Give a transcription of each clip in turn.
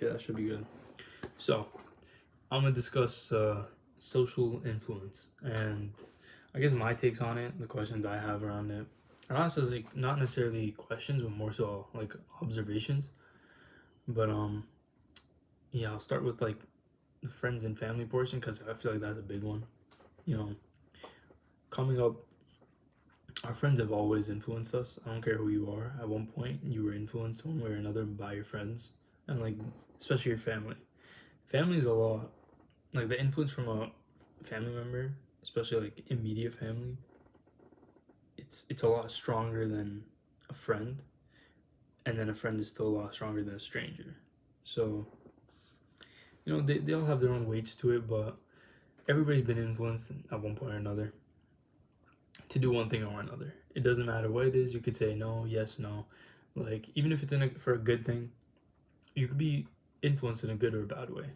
Okay, that should be good. So, I'm gonna discuss social influence, and I guess my takes on it, the questions I have around it, are not necessarily questions, but more so like observations. But yeah, I'll start with like the friends and family portion because I feel like that's a big one. You know, coming up, our friends have always influenced us. I don't care who you are. At one point, you were influenced one way or another by your friends, and like especially your family. Family is a lot. Like the influence from a family member, especially like immediate family, it's a lot stronger than a friend, and then a friend is still a lot stronger than a stranger. So they all have their own weights to it, but everybody's been influenced at one point or another to do one thing or another. It doesn't matter what it is. You could say no, yes, no. Like even if it's for a good thing, you could be influenced in a good or a bad way.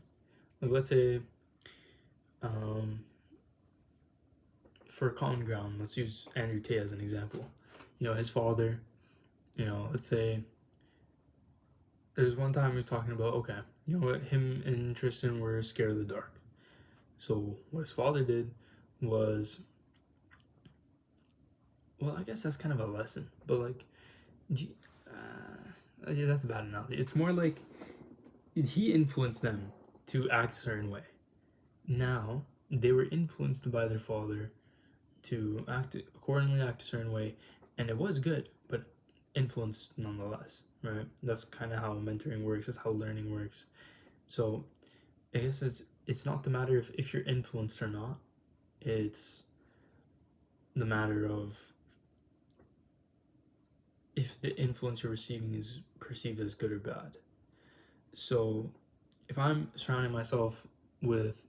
Like let's say, um, for common ground, let's use Andrew Tate as an example. His father. Let's say there's one time we are talking about, okay, what, him and Tristan were scared of the dark. So what his father did was, well, I guess that's kind of a lesson, but like, yeah, that's a bad analogy. It's more like he influenced them to act a certain way. Now they were influenced by their father to act accordingly, act a certain way, and it was good, but influence nonetheless, right? That's kind of how mentoring works. That's how learning works. So I guess it's not the matter if you're influenced or not. It's the matter of if the influence you're receiving is perceived as good or bad. So if I'm surrounding myself with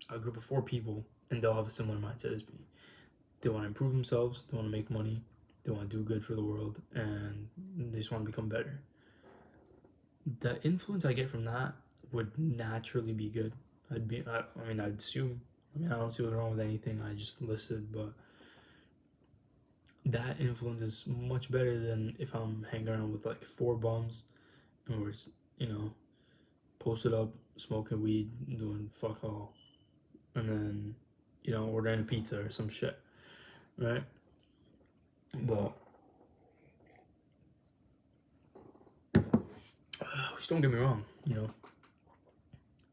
a group of 4 people and they'll have a similar mindset as me, they want to improve themselves, they want to make money, they want to do good for the world, and they just want to become better. The influence I get from that would naturally be good. I'd assume. I don't see what's wrong with anything I just listed, but that influence is much better than if I'm hanging around with like 4 bums and we're posted up, smoking weed, doing fuck all, and then ordering a pizza or some shit, right? But just don't get me wrong,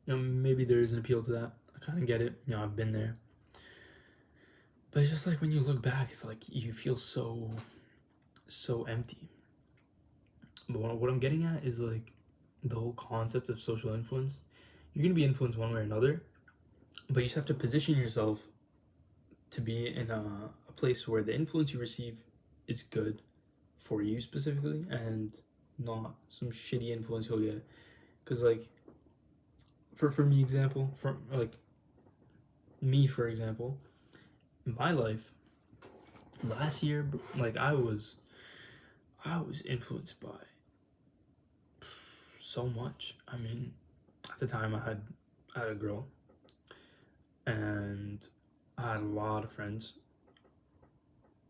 maybe there is an appeal to that. I kind of get it. I've been there. But it's just like when you look back, it's like you feel so empty. But what I'm getting at is like the whole concept of social influence. You're gonna be influenced one way or another, but you just have to position yourself to be in a place where the influence you receive is good for you specifically, and not some shitty influence you'll get. Because like, for me example, for like me for example, in my life last year, like I was influenced by so much. I mean, at the time I had a girl, and I had a lot of friends,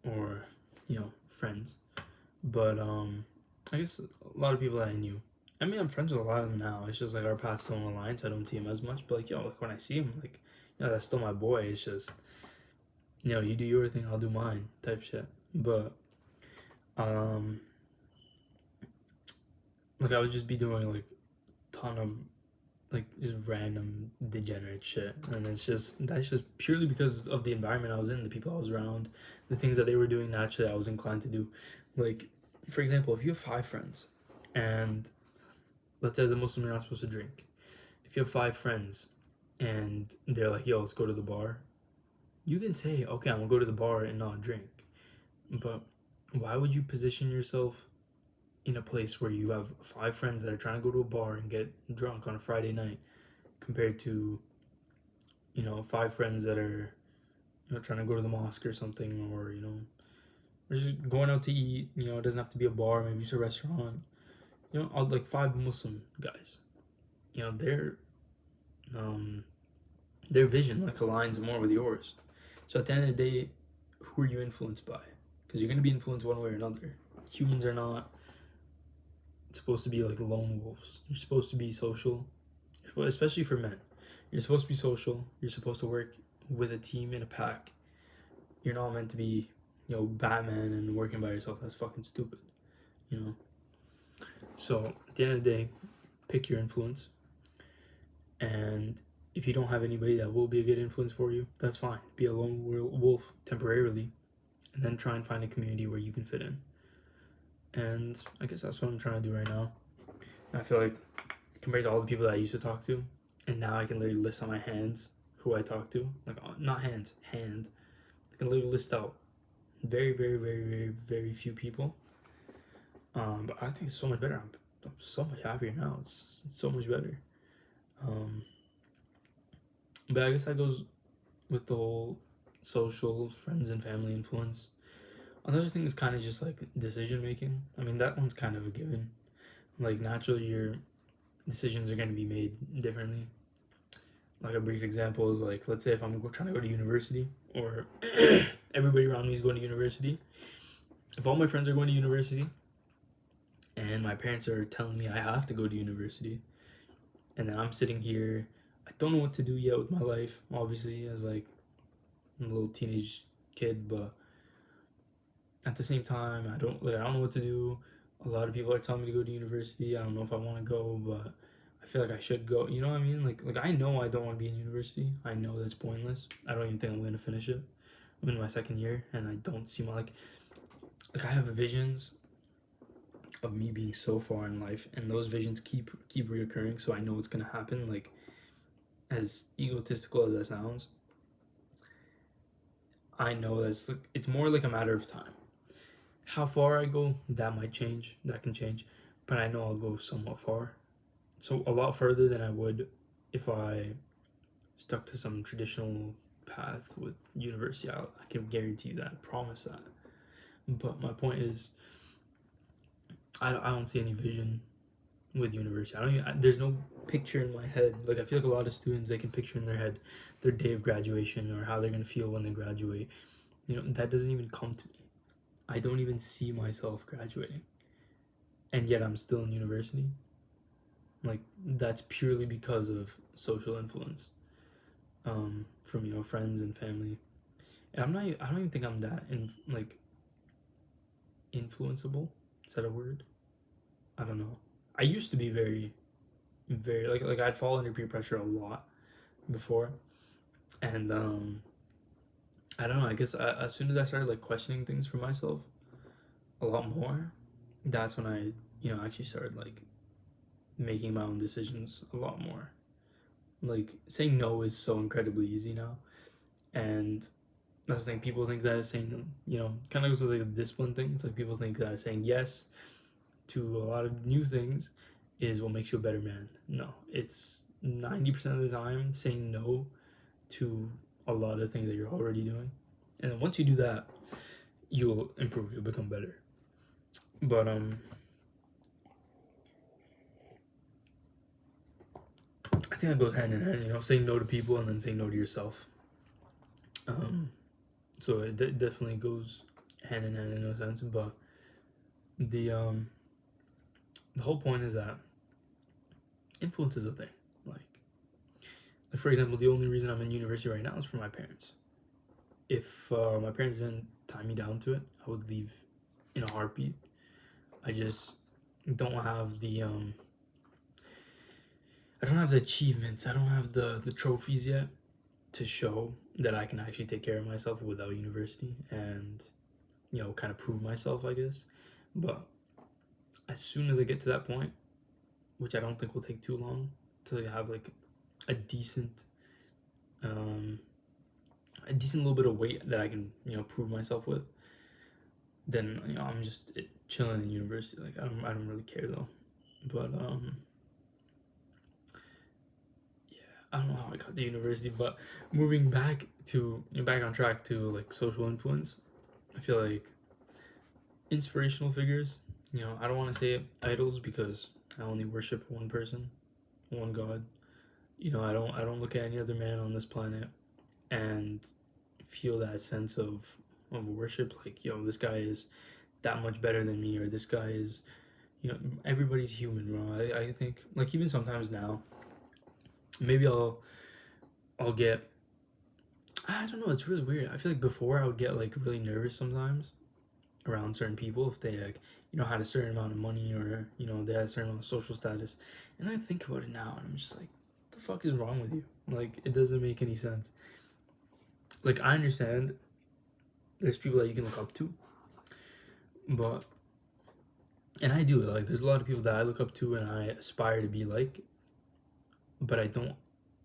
or friends, but I guess a lot of people that I knew. I mean, I'm friends with a lot of them now. It's just like our paths don't align, so I don't see him as much. But like when I see him, like that's still my boy. It's just you do your thing, I'll do mine, type shit. But um, like I would just be doing like ton of like just random degenerate shit, and that's just purely because of the environment I was in, the people I was around, the things that they were doing naturally I was inclined to do. Like, for example, if you have 5 friends, and let's say as a Muslim you're not supposed to drink. If you have 5 friends and they're like, yo, let's go to the bar, you can say, okay, I'm gonna go to the bar and not drink. But why would you position yourself in a place where you have 5 friends that are trying to go to a bar and get drunk on a Friday night, compared to 5 friends that are trying to go to the mosque or something, or or just going out to eat. It doesn't have to be a bar, maybe just a restaurant. All like 5 Muslim guys. Their um their vision like aligns more with yours. So at the end of the day, who are you influenced by? Because you're gonna be influenced one way or another. Humans are not supposed to be like lone wolves. You're supposed to be social, especially for men. You're supposed to be social. You're supposed to work with a team in a pack. You're not meant to be, Batman and working by yourself. That's fucking stupid, you know. So at the end of the day, pick your influence, and if you don't have anybody that will be a good influence for you, that's fine. Be a lone wolf temporarily, and then try and find a community where you can fit in. And I guess that's what I'm trying to do right now. And I feel like compared to all the people that I used to talk to, and now I can literally list on my hands who I talk to. Like, not hands, hand. I can literally list out very, very, very, very, very few people. But I think it's so much better. I'm so much happier now. It's so much better. But I guess that goes with the whole social, friends, and family influence. Another thing is kind of just like decision making. I mean, that one's kind of a given. Like, naturally, your decisions are going to be made differently. Like, a brief example is like, let's say if I'm trying to go to university, or everybody around me is going to university. If all my friends are going to university, and my parents are telling me I have to go to university, and then I'm sitting here, I don't know what to do yet with my life, obviously, as like a little teenage kid, but at the same time, I don't know what to do. A lot of people are telling me to go to university. I don't know if I want to go, but I feel like I should go. You know what I mean? Like I know I don't want to be in university. I know that's pointless. I don't even think I'm gonna finish it. I'm in my second year, and I don't see my like I have visions of me being so far in life, and those visions keep reoccurring. So I know it's gonna happen. Like, as egotistical as that sounds, I know that's like, it's more like a matter of time. How far I go, that might change. That can change, but I know I'll go somewhat far. So a lot further than I would if I stuck to some traditional path with university. I can guarantee you that. I promise that. But my point is, I don't see any vision with university. There's no picture in my head. Like, I feel like a lot of students, they can picture in their head their day of graduation or how they're gonna feel when they graduate. That doesn't even come to me. I don't even see myself graduating, and yet I'm still in university. Like, that's purely because of social influence, from friends and family. And I don't even think I'm that influenceable. Is that a word? I don't know. I used to be very, very like I'd fall under peer pressure a lot before, and I don't know. I guess as soon as I started like questioning things for myself a lot more, that's when I actually started like making my own decisions a lot more. Like, saying no is so incredibly easy now, and that's the thing. People think that saying kind of goes with like a discipline thing. It's like people think that saying yes to a lot of new things is what makes you a better man. No, it's 90% of the time saying no to a lot of things that you're already doing, and then once you do that, you'll improve. You'll become better. But I think that goes hand in hand. Saying no to people and then saying no to yourself. So it definitely goes hand in hand in a sense. But the whole point is that influence is a thing. Like, for example, the only reason I'm in university right now is for my parents. If my parents didn't tie me down to it, I would leave in a heartbeat. I just don't have the I don't have the achievements. I don't have the trophies yet to show that I can actually take care of myself without university and kind of prove myself, I guess. But as soon as I get to that point, which I don't think will take too long, to have like a decent little bit of weight that I can prove myself with, then I'm just chilling in university. Like, I don't really care though. But I don't know how I got to university, but moving back on track to like social influence, I feel like inspirational figures. I don't want to say idols because I only worship one person, one God. I don't look at any other man on this planet and feel that sense of worship. Like, this guy is that much better than me, or this guy is Everybody's human, bro. I think, like, even sometimes now, maybe I'll get, I don't know, it's really weird. I feel like before I would get like really nervous sometimes around certain people if they like had a certain amount of money, or they had a certain amount of social status. And I think about it now and I'm just like, what the fuck is wrong with you? Like, it doesn't make any sense. Like, I understand there's people that you can look up to, but and I do, like, there's a lot of people that I look up to and I aspire to be like, but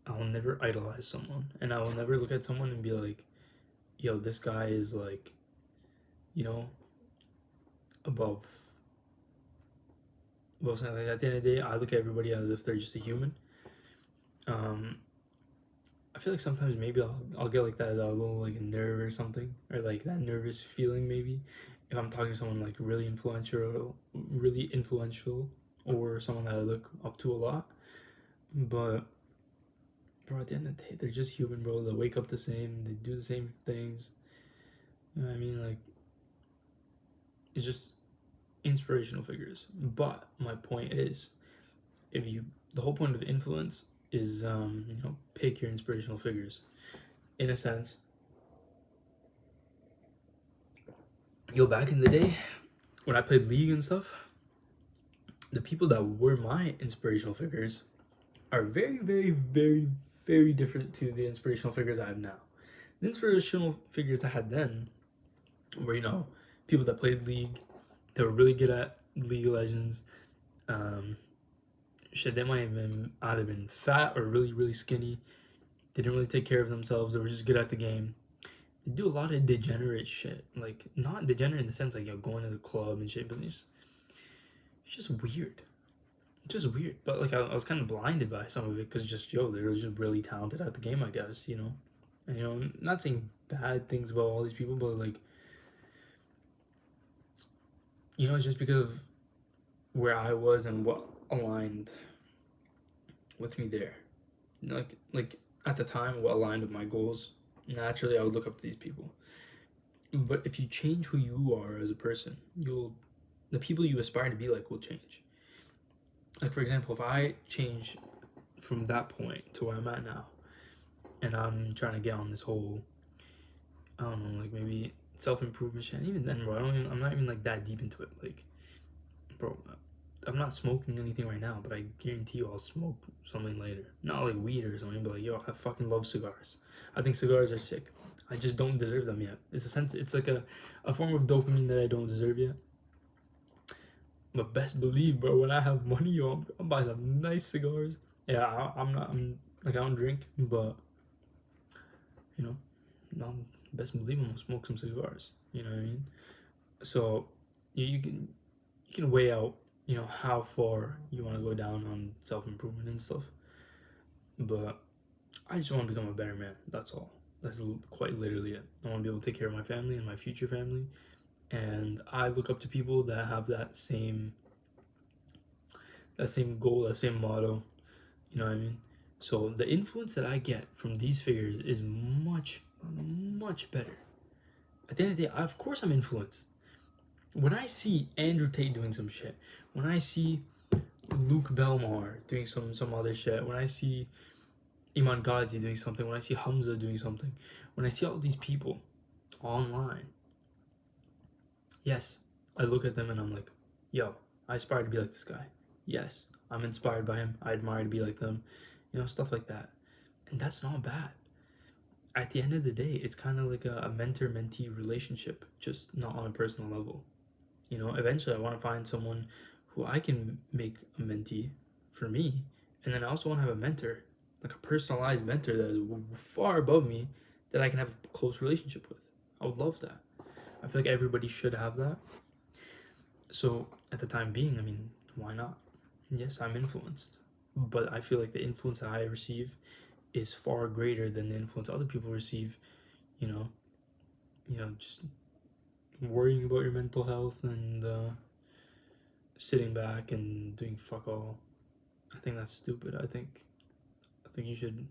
I'll never idolize someone, and I will never look at someone and be like, yo, this guy is like, you know above something. Like, at the end of the day, I look at everybody as if they're just a human. um I feel like sometimes maybe I'll get like that little like nerve or something, or like that nervous feeling maybe if I'm talking to someone like really influential, or someone that I look up to a lot. But bro, at the end of the day, they're just human, bro. They wake up the same, they do the same things. You know what I mean? Like, it's just inspirational figures. But my point is, if you the whole point of influence is pick your inspirational figures. In a sense, back in the day when I played League and stuff, the people that were my inspirational figures are very, very, very, very different to the inspirational figures I have now. The inspirational figures I had then were, people that played League. They were really good at League of Legends. Shit, they might have either been fat or really, really skinny. They didn't really take care of themselves. They were just good at the game. They do a lot of degenerate shit. Like, not degenerate in the sense like, going to the club and shit, but it's just weird. It's just weird. But like, I was kind of blinded by some of it because they were just really talented at the game, I guess. And I'm not saying bad things about all these people, but like, it's just because of where I was and what aligned with me there. Like at the time, what aligned with my goals. Naturally, I would look up to these people. But if you change who you are as a person, the people you aspire to be like will change. Like, for example, if I change from that point to where I'm at now, and I'm trying to get on this whole, I don't know, like maybe self-improvement shit. And even then, bro, I'm not even like that deep into it. Like, bro, I'm not smoking anything right now, but I guarantee you I'll smoke something later. Not like weed or something, but like, yo, I fucking love cigars. I think cigars are sick. I just don't deserve them yet. It's like a form of dopamine that I don't deserve yet. But best believe, bro, when I have money, yo, I'll buy some nice cigars. Yeah, I'm like, I don't drink, but no, best believe I'm gonna smoke some cigars. You know what I mean? So you can weigh out, how far you want to go down on self-improvement and stuff. But I just want to become a better man. That's all. That's quite literally it. I want to be able to take care of my family and my future family. And I look up to people that have that same goal, that same motto. You know what I mean? So the influence that I get from these figures is much, much better. At the end of the day, of course I'm influenced. When I see Andrew Tate doing some shit, when I see Luke Belmar doing some other shit, when I see Iman Ghazi doing something, when I see Hamza doing something, when I see all these people online, yes, I look at them and I'm like, yo, I aspire to be like this guy. Yes, I'm inspired by him. I admire to be like them. Stuff like that. And that's not bad. At the end of the day, it's kind of like a mentor-mentee relationship, just not on a personal level. Eventually I want to find someone who I can make a mentee for me. And then I also want to have a mentor, like a personalized mentor that is far above me, that I can have a close relationship with. I would love that. I feel like everybody should have that. So at the time being, I mean, why not? Yes, I'm influenced, but I feel like the influence that I receive is far greater than the influence other people receive. You know, just worrying about your mental health and sitting back and doing fuck all. I think that's stupid. I think you should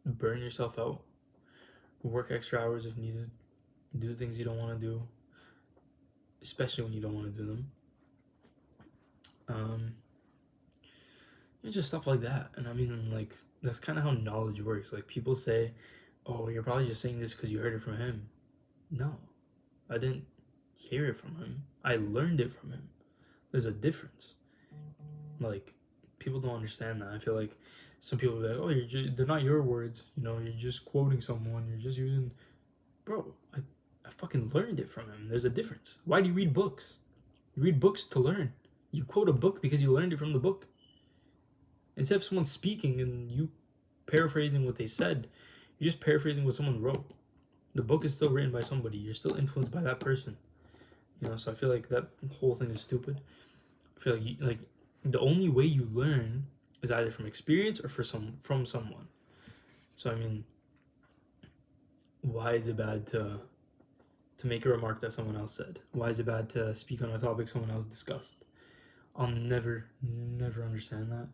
burn yourself out, work extra hours if needed, do things you don't want to do, especially when you don't want to do them. Um, it's just stuff like that. And I mean, like, that's kind of how knowledge works. Like, people say, oh, you're probably just saying this because you heard it from him. No, I didn't hear it from him. I learned it from him. There's a difference. Like, people don't understand that. I feel like some people are like, oh, they're not your words. You know, you're just quoting someone. You're just using. Bro, I fucking learned it from him. There's a difference. Why do you read books? You read books to learn. You quote a book because you learned it from the book. Instead of someone speaking and you paraphrasing what they said, you're just paraphrasing what someone wrote. The book is still written by somebody. You're still influenced by that person. You know, so I feel like that whole thing is stupid. I feel like the only way you learn is either from experience or from someone. So I mean, why is it bad to make a remark that someone else said? Why is it bad to speak on a topic someone else discussed? I'll never understand that.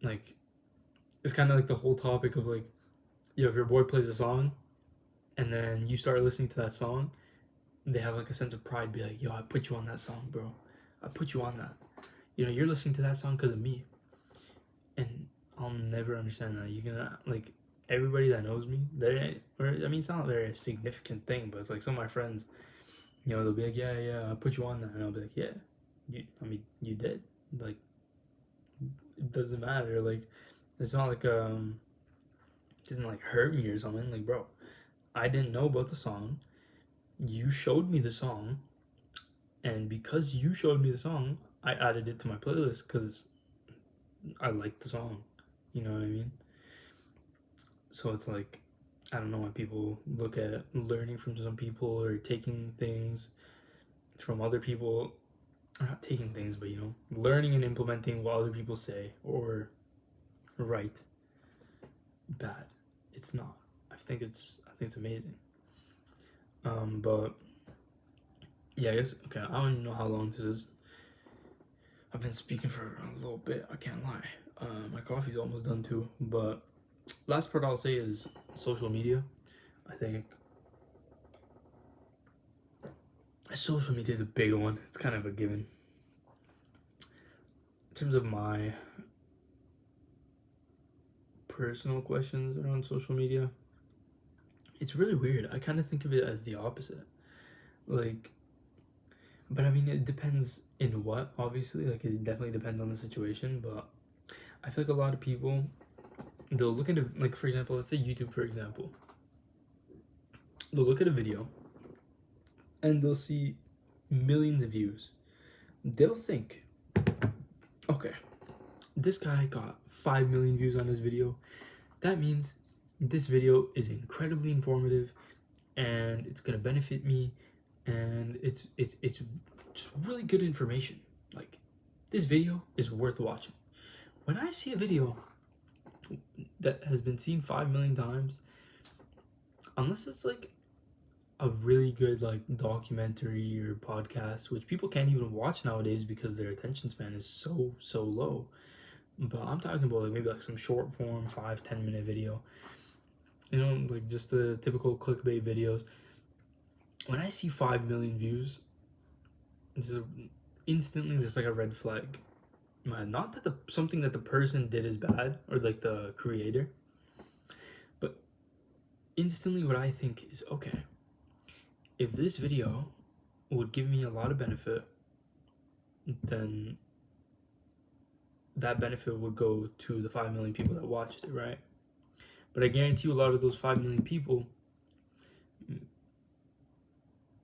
Like, it's kind of like the whole topic of like, if your boy plays a song, and then you start listening to that song, they have like a sense of pride, be like, yo, I put you on that song, bro. I put you on that. You know, you're listening to that song because of me. And I'll never understand that. You can, like, everybody that knows me, it's not a very significant thing, but it's like some of my friends, you know, they'll be like, yeah, I put you on that. And I'll be like, yeah, you did. Like, it doesn't matter. Like, it's not like, it doesn't like hurt me or something. Like, bro, I didn't know about the song. You showed me the song. And because you showed me the song, I added it to my playlist because I liked the song. You know what I mean? So it's like, I don't know why people look at learning from some people or taking things from other people, or not taking things, but you know, learning and implementing what other people say or write. Bad. It's not. I think it's amazing. But yeah, I guess okay. I don't even know how long this is. I've been speaking for a little bit. I can't lie. My coffee's almost done too. But last part I'll say is social media. I think social media is a big one. It's kind of a given. In terms of my personal questions around social media, it's really weird. I kind of think of it as the opposite. Like, but I mean, it depends in what, obviously. Like, it definitely depends on the situation. But I feel like a lot of people, they'll look at it, like, for example, let's say YouTube, for example. They'll look at a video and they'll see millions of views. They'll think, okay, this guy got 5 million views on his video. That means this video is incredibly informative and it's gonna benefit me, and it's just really good information. Like, this video is worth watching. When I see a video that has been seen 5 million times, unless it's like a really good like documentary or podcast, which people can't even watch nowadays because their attention span is so low. But I'm talking about like maybe like some short form 5-10 minute video, you know, like just the typical clickbait videos. When I see 5 million views, instantly there's like a red flag. Man, not that something that the person did is bad or like the creator, but instantly what I think is, okay, if this video would give me a lot of benefit, then that benefit would go to the 5 million people that watched it, right? But I guarantee you a lot of those 5 million people,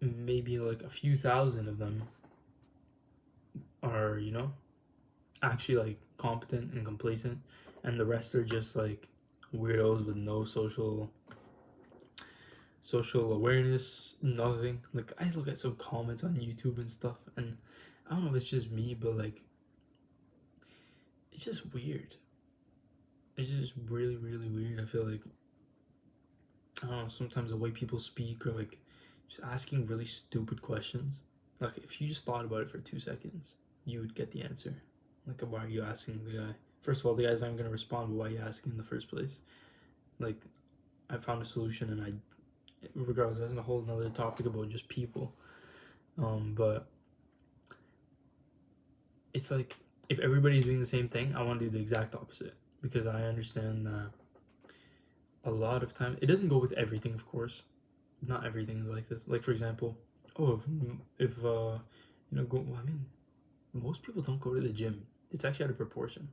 maybe like a few thousand of them are, you know, actually like competent and complacent, and the rest are just like weirdos with no social awareness, nothing. Like, I look at some comments on YouTube and stuff, and I don't know if it's just me, but like, it's just weird. It's just really weird. I feel like, I don't know, sometimes the way people speak, or like just asking really stupid questions. Like, if you just thought about it for 2 seconds, you would get the answer. Like, why are you asking the guy? First of all, the guy's not even gonna respond, but why are you asking in the first place? Like, I found a solution, and regardless, that's a whole another topic about just people. But it's like if everybody's doing the same thing, I want to do the exact opposite because I understand that a lot of time it doesn't go with everything, of course. Not everything is like this. Like for example, oh, if go. Well, I mean, most people don't go to the gym. It's actually out of proportion.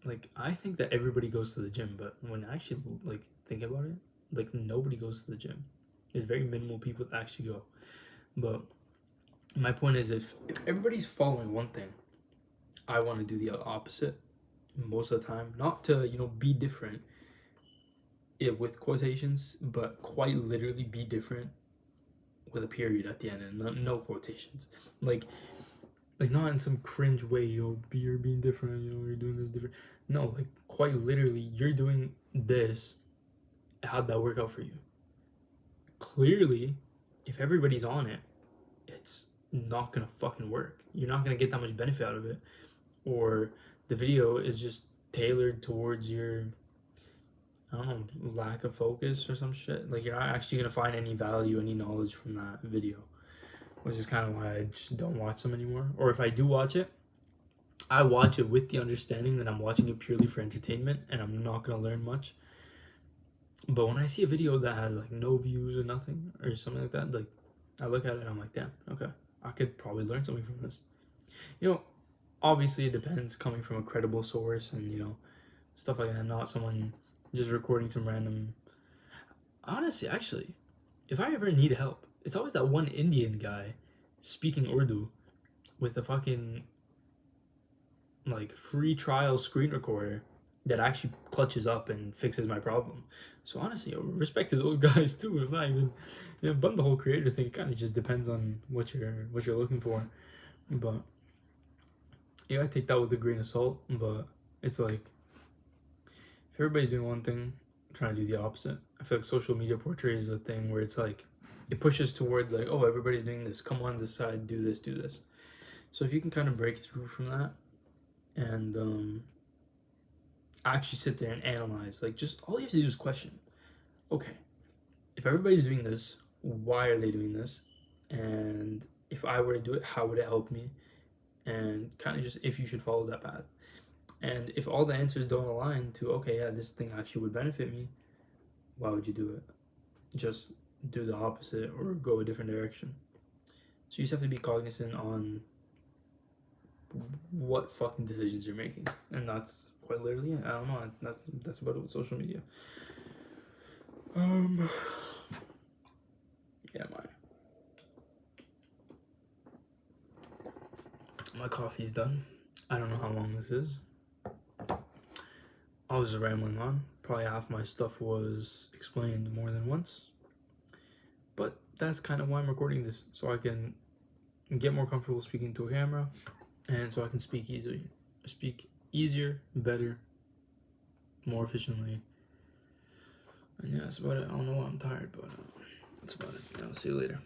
Like I think that everybody goes to the gym, but when I actually like think about it, like nobody goes to the gym. There's very minimal people that actually go. But my point is, if everybody's following one thing, I want to do the opposite most of the time. Not to be different, with quotations, but quite literally be different with a period at the end and no quotations. Like not in some cringe way, you're being different, you're doing this different. No, like quite literally, you're doing this. How'd that work out for you? Clearly, if everybody's on it, it's not gonna fucking work. You're not gonna get that much benefit out of it. Or the video is just tailored towards your, I don't know, lack of focus or some shit. Like you're not actually gonna find any value, any knowledge from that video, which is kind of why I just don't watch them anymore. Or if I do watch it, I watch it with the understanding that I'm watching it purely for entertainment and I'm not gonna learn much. But when I see a video that has like no views or nothing or something like that, like I look at it and I'm like, damn, okay, I could probably learn something from this. Obviously it depends, coming from a credible source and stuff like that, not someone just recording some random. Honestly, actually, if I ever need help, it's always that one Indian guy speaking Urdu with a fucking like free trial screen recorder that actually clutches up and fixes my problem. So honestly, respect to those guys too. If not even, but the whole creator thing kind of just depends on what you're looking for. But I take that with a grain of salt. But it's like if everybody's doing one thing, I'm trying to do the opposite. I feel like social media portrays a thing where it's like it pushes towards like, oh, everybody's doing this. Come on this side, do this, do this. So if you can kind of break through from that and actually sit there and analyze, like just all you have to do is question, okay, if everybody's doing this, why are they doing this? And if I were to do it, how would it help me? And kind of just if you should follow that path. And if all the answers don't align to, okay, yeah, this thing actually would benefit me, why would you do it? Just do the opposite or go a different direction. So you just have to be cognizant on what fucking decisions you're making. And that's quite literally it. I don't know. That's about it with social media. Yeah, my coffee's done. I don't know how long this is. I was rambling on. Probably half my stuff was explained more than once. But that's kind of why I'm recording this, so I can get more comfortable speaking to a camera, and so I can speak easier, better, more efficiently. And yeah, that's about it. I don't know why I'm tired, but that's about it. I'll see you later.